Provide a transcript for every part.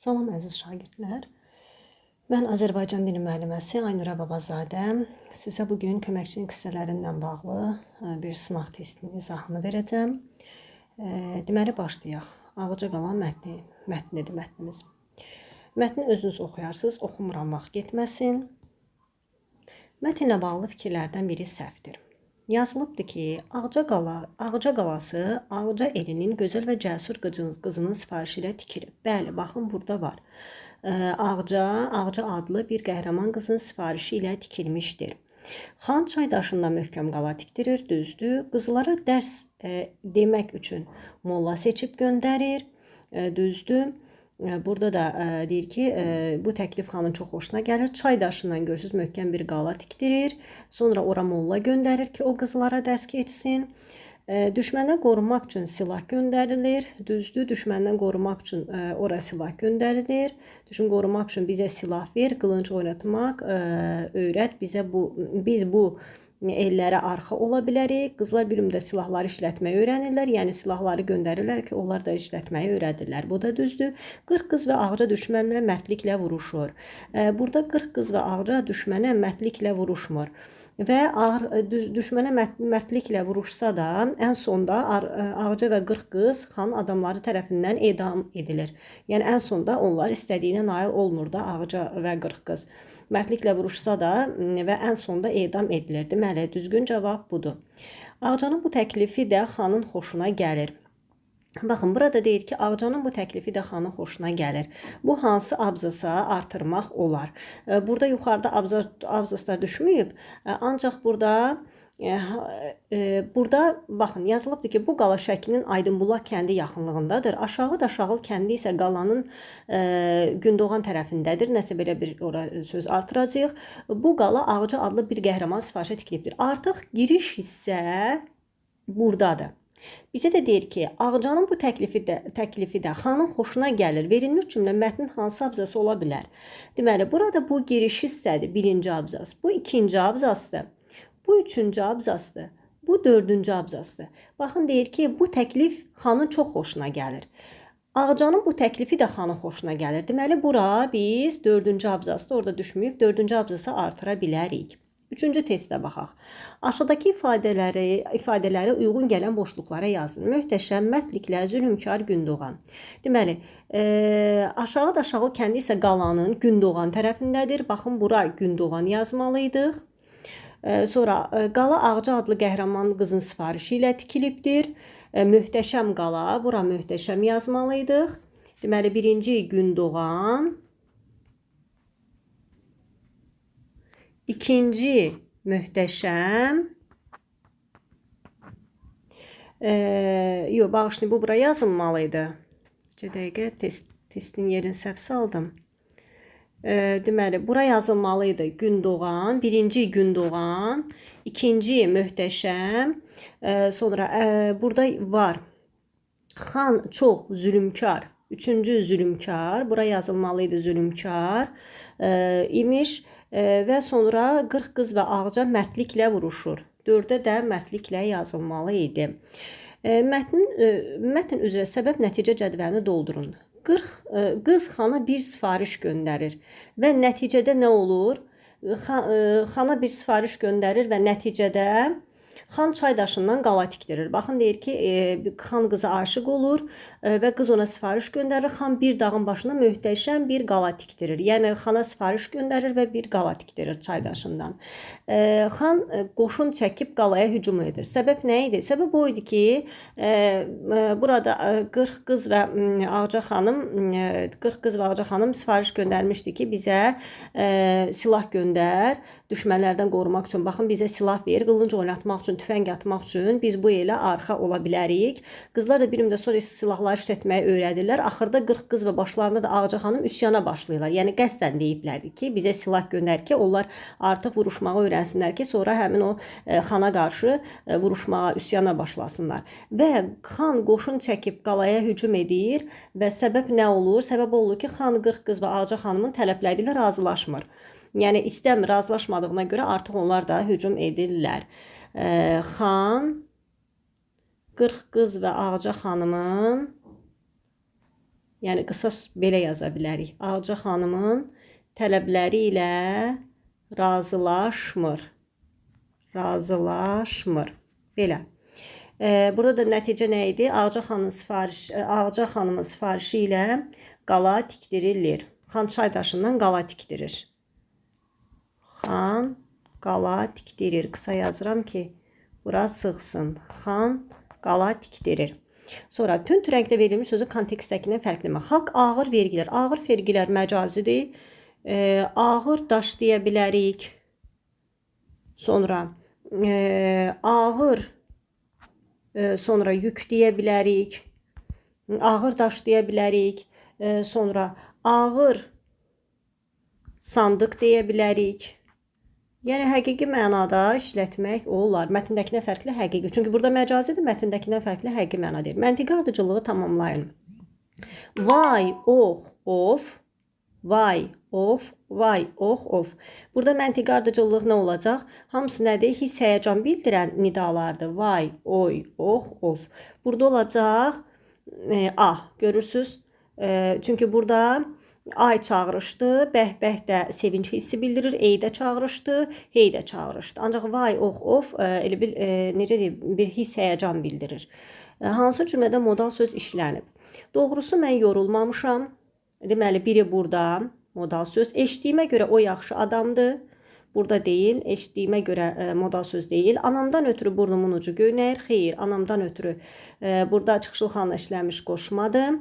Salam əziz şagirdlər. Mən Azərbaycan dili müəlliməsi Aynurə Babazadə. Sizə bugün köməkçinin qissələrindən bağlı bir sınaq testinin izahını verəcəm. Deməli, başlayaq. Ağca qalan mətnidir mətnimiz. Mətni özünüz oxuyarsınız, oxumuram vaxt getməsin. Mətnlə bağlı fikirlərdən biri səhvdir. Yazılıbdır ki, Ağca qalası Ağca elinin gözəl və cəsur qızının sifarişi ilə tikilib. Bəli, baxın burada var. Ağca adlı bir qəhrəman qızın sifarişi ilə tikilmişdir. Xan çay daşında möhkəm qala tikdirir, düzdür. Qızlara dərs demək üçün molla seçib göndərir, düzdür. Burada da deyir ki, bu təklif xanın çox xoşuna gəlir. Çay daşından görürsünüz, möhkəm bir qala tikdirir. Sonra ora molla göndərir ki, o qızlara dərs keçsin. Düşməndən qorunmaq üçün silah göndərilir. Düzdür, düşməndən qorunmaq üçün ora silah göndərilir. Düşün, qorumaq üçün bizə silah ver, qılınc oynatmaq öyrət. Biz bu ellərə arxa ola bilərik. Qızlar bir müddət silahları işlətməyi öyrənirlər. Yəni silahları göndərirlər ki, onlar da işlətməyi öyrədirlər. Bu da düzdür. 40 qız və Ağca düşmənlə mərdliklə vuruşur. Burada 40 qız və Ağca düşmənə mərdliklə vuruşmur. Və düşmənə mərdliklə vuruşsa da, ən sonda Ağca və 40 qız xan adamları tərəfindən edam edilir. Yəni ən sonda onlar istədiyinə nail olmur da Ağca və 40 qız. Mərdliklə vuruşsa da və ən sonda edam edilir. Deməli, düzgün cavab budur. Ağcanın bu təklifi də xanın xoşuna gəlir. Baxın, burada deyir ki, Ağcanın bu təklifi də xanın xoşuna gəlir. Bu hansı abzasa artırmaq olar? Burada yuxarıda abzaslar düşməyib, ancaq burada baxın, yazılıbdır ki, bu qala şəklinin Aydınbulaq kəndi yaxınlığındadır. Aşağı Daşağıl kəndi isə qalanın Gündoğan tərəfindədir. Nəsə belə bir söz artıracaq. Bu qala Ağca adlı bir qəhrəman sifarişə tikilibdir. Artıq giriş hissə buradadır. Bizə də deyir ki, Ağcanın bu təklifi də xanın xoşuna gəlir. Verilmiş cümlə mətnin hansı abzası ola bilər? Deməli, burada bu giriş hissədir, birinci abzas. Bu ikinci abzasdır. Bu üçüncü abzasdır. Bu dördüncü abzasdır. Baxın, deyir ki, bu təklif xanın çox xoşuna gəlir. Ağcanın bu təklifi də xanın xoşuna gəlir. Deməli, bura biz dördüncü abzasda orada düşməyib, dördüncü abzasa artıra bilərik. Üçüncü testə baxaq. Aşağıdakı ifadələri uyğun gələn boşluqlara yazın. Möhtəşəm, mərdliklə, zülmkar, Gündoğan. Deməli, aşağı Daşağıl kəndi isə qalanın Gündoğan tərəfindədir. Baxın, bura Gündoğan yazmalıydıq. Sonra qala Ağca adlı qəhrəman qızın sifarişi ilə tikilibdir. Möhtəşəm qala, bura möhtəşəm yazmalıydıq. Deməli, birinci Gündoğan, ikinci möhtəşəm, yox, bağışlayın, bu bura yazılmalıydı. 2 dəqiqə testin yerini səhv saldım. Deməli, bura yazılmalıydı Gündoğan, birinci Gündoğan, ikinci möhtəşəm, sonra burada var xan çox zülmkar, üçüncü zülmkar, bura yazılmalıydı zülmkar imiş və sonra 40 qız və Ağca mərdliklə vuruşur. 4-də də mərdliklə yazılmalı idi. Mətn üzrə səbəb nəticə cədvəlini doldurun. 40 qız xana bir sifariş göndərir və nəticədə nə olur? Xana bir sifariş göndərir və nəticədə xan çay daşından qala tikdirir. Baxın, deyir ki, xan qıza aşıq olur və qız ona sifariş göndərir. Xan bir dağın başına möhtəşəm bir qala tikdirir. Yəni, xana sifariş göndərir və bir qala tikdirir çay daşından. Xan qoşun çəkib qalaya hücum edir. Səbəb nə idi? Səbəb o idi ki, burada 40 qız və Ağca xanım sifariş göndərmişdi ki, bizə silah göndər, düşmənlərdən qorumaq üçün. Baxın, bizə silah ver, qılınc oynatmaq üçün, tüfəng atmaq üçün biz bu elə arxa ola bilərik. Qızlar da bir müddət sonra silahları işlətməyi öyrədirlər. Axırda 40 qız və başlarında da Ağca xanım üsyana başlayırlar. Yəni qəsdən deyiblər ki, bizə silah göndər ki, onlar artıq vuruşmağı öyrənsinlər ki, sonra həmin o xana qarşı vuruşmağa, üsyana başlasınlar. Və xan qoşun çəkib qalaya hücum edir və səbəb nə olur? Səbəb olur ki, xan 40 qız və Ağca xanımın tələbləri ilə razılaşmır. Yəni istəmir, razılaşmadığına görə artıq onlar da hücum edirlər. Xan 40 qız və Ağca xanımın Yəni qısa belə yaza bilərik. Ağca xanımın tələbləri ilə razılaşmır. Razılaşmır. Belə. Burada da nəticə nə idi? Ağca xanımın sifarişi ilə qala tikdirilir. Xan Çaydaşından qala tikdirir. Xan qala tikdirir. Qısa yazıram ki, bura sığsın. Xan qala tikdirir. Sonra tünd rəngdə verilmiş sözü kontekstdəkindən fərqləmə. Xalq ağır vergilər. Ağır vergilər məcazidir. Ağır daş deyə bilərik. Sonra ağır sonra yük deyə bilərik. Ağır daş deyə bilərik. Sonra ağır sandıq deyə bilərik. Yəni həqiqi mənada işlətmək olar. Mətndəkindən fərqli həqiqi. Çünki burada məcazidir, mətndəkindən fərqli həqiqi məna deyir. Məntiqi ardıcıllığı tamamlayın. Vay, ox, of. Vay, of, vay, ox, of. Burada məntiqi ardıcıllıq nə olacaq? Hamısı nədir? Hiss, həyəcan bildirən nidalardır. Vay, oy, ox, of. Burada olacaq ah, görürsünüz? Çünki burada ay çağırışdı, bəhbəh də sevinç hissi bildirir, ey də çağırışdı, hey də çağırışdı. Ancaq vay, ox, of elə bir necə deyim, bir hiss, həyəcan bildirir. Hansı cümlədə modal söz işlənib? Doğrusu mən yorulmamışam. Deməli, biri burada modal söz. Eşitdiyimə görə o yaxşı adamdır. Burada deyil, eşitdiyimə görə modal söz deyil. Anamdan ötürü burnumun ucu göynəyir. Xeyr, anamdan ötürü burada çıxışlı xanla işlənmiş qoşmadır.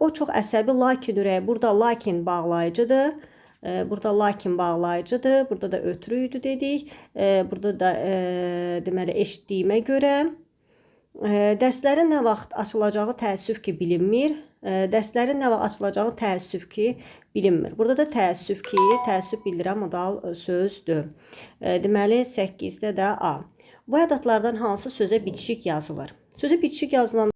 O çox əsəbi, lakin ürəyi. Burada lakin bağlayıcıdır. Burada lakin bağlayıcıdır. Burada da ötürüydü dedik. Burada da deməli eşitdiyimə görə. Dərslərin nə vaxt açılacağı təəssüf ki, bilinmir. Dərslərin nə vaxt açılacağı təəssüf ki, bilinmir. Burada da təəssüf ki, təəssüf bildirən modal sözdür. Deməli, 8-də də A. Bu ədədlərdən hansı sözə bitişik yazılır? Sözə bitişik yazılan